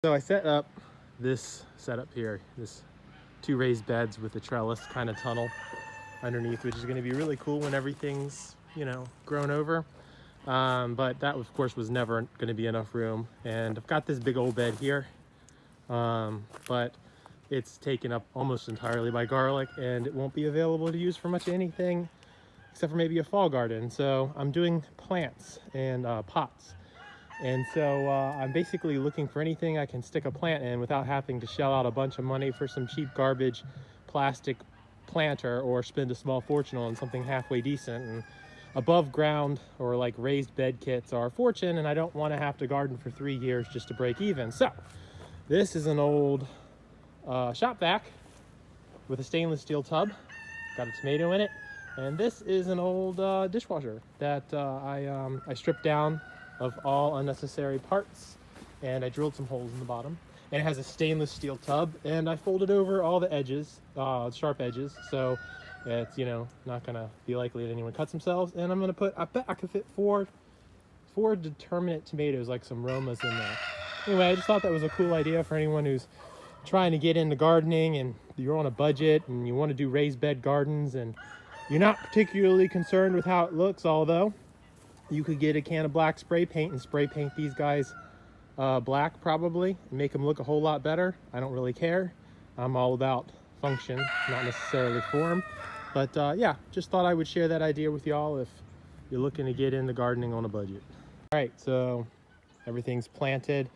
So I set up this setup here, this 2 raised beds with a trellis kind of tunnel underneath, which is going to be really cool when everything's, grown over. But that of course was never going to be enough room. And I've got this big old bed here, but it's taken up almost entirely by garlic and it won't be available to use for much anything except for maybe a fall garden. So I'm doing plants and pots. And so I'm basically looking for anything I can stick a plant in without having to shell out a bunch of money for some cheap garbage plastic planter or spend a small fortune on something halfway decent. And above ground or like raised bed kits are a fortune, and I don't want to have to garden for 3 years just to break even. So this is an old shop vac with a stainless steel tub, got a tomato in it. And this is an old dishwasher that I stripped down of all unnecessary parts, and I drilled some holes in the bottom. And it has a stainless steel tub, and I folded over all the edges, sharp edges, so it's not gonna be likely that anyone cuts themselves. And I'm gonna put, I bet I could fit four determinate tomatoes, like some Romas in there. Anyway, I just thought that was a cool idea for anyone who's trying to get into gardening and you're on a budget and you want to do raised bed gardens and you're not particularly concerned with how it looks, although you could get a can of black spray paint and spray paint these guys black probably and make them look a whole lot better. I don't really care. I'm all about function, not necessarily form. But yeah, just thought I would share that idea with y'all if you're looking to get into gardening on a budget. All right, so everything's planted.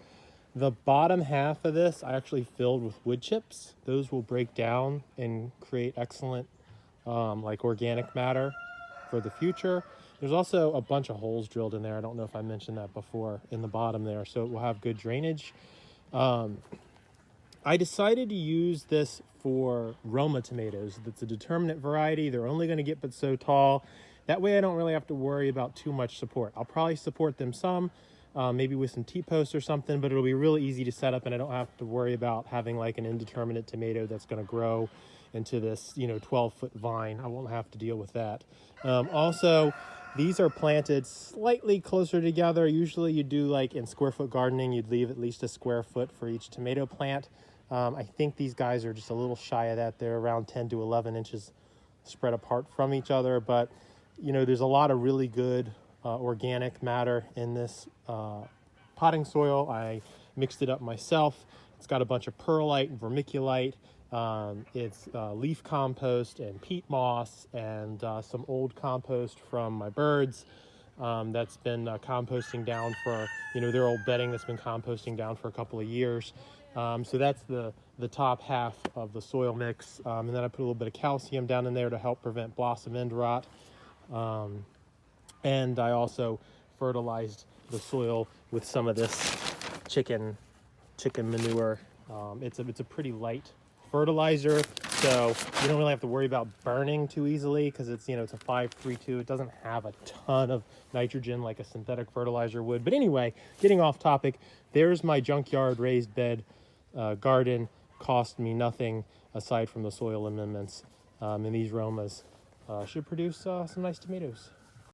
The bottom half of this I actually filled with wood chips. Those will break down and create excellent like organic matter for the future. There's also a bunch of holes drilled in there. I don't know if I mentioned that before, in the bottom there, so it will have good drainage. I decided to use this for Roma tomatoes. That's a determinate variety. They're only going to get but so tall. That way I don't really have to worry about too much support. I'll probably support them some, maybe with some T-posts or something, but it'll be really easy to set up and I don't have to worry about having like an indeterminate tomato that's going to grow into this 12-foot vine. I won't have to deal with that. Also, these are planted slightly closer together. Usually you do, like in square foot gardening, you'd leave at least a square foot for each tomato plant. I think these guys are just a little shy of that. They're around 10 to 11 inches spread apart from each other, but there's a lot of really good organic matter in this potting soil. I mixed it up myself. It's got a bunch of perlite and vermiculite. It's leaf compost and peat moss and some old compost from my birds that's been composting down for, their old bedding that's been composting down for a couple of years. So that's the top half of the soil mix. And then I put a little bit of calcium down in there to help prevent blossom end rot. And I also fertilized the soil with some of this chicken manure. It's a pretty light fertilizer, so you don't really have to worry about burning too easily because it's it's a 5-3-2. It doesn't have a ton of nitrogen like a synthetic fertilizer would. But anyway, getting off topic, there's my junkyard raised bed garden. Cost me nothing aside from the soil amendments, and these Romas should produce some nice tomatoes.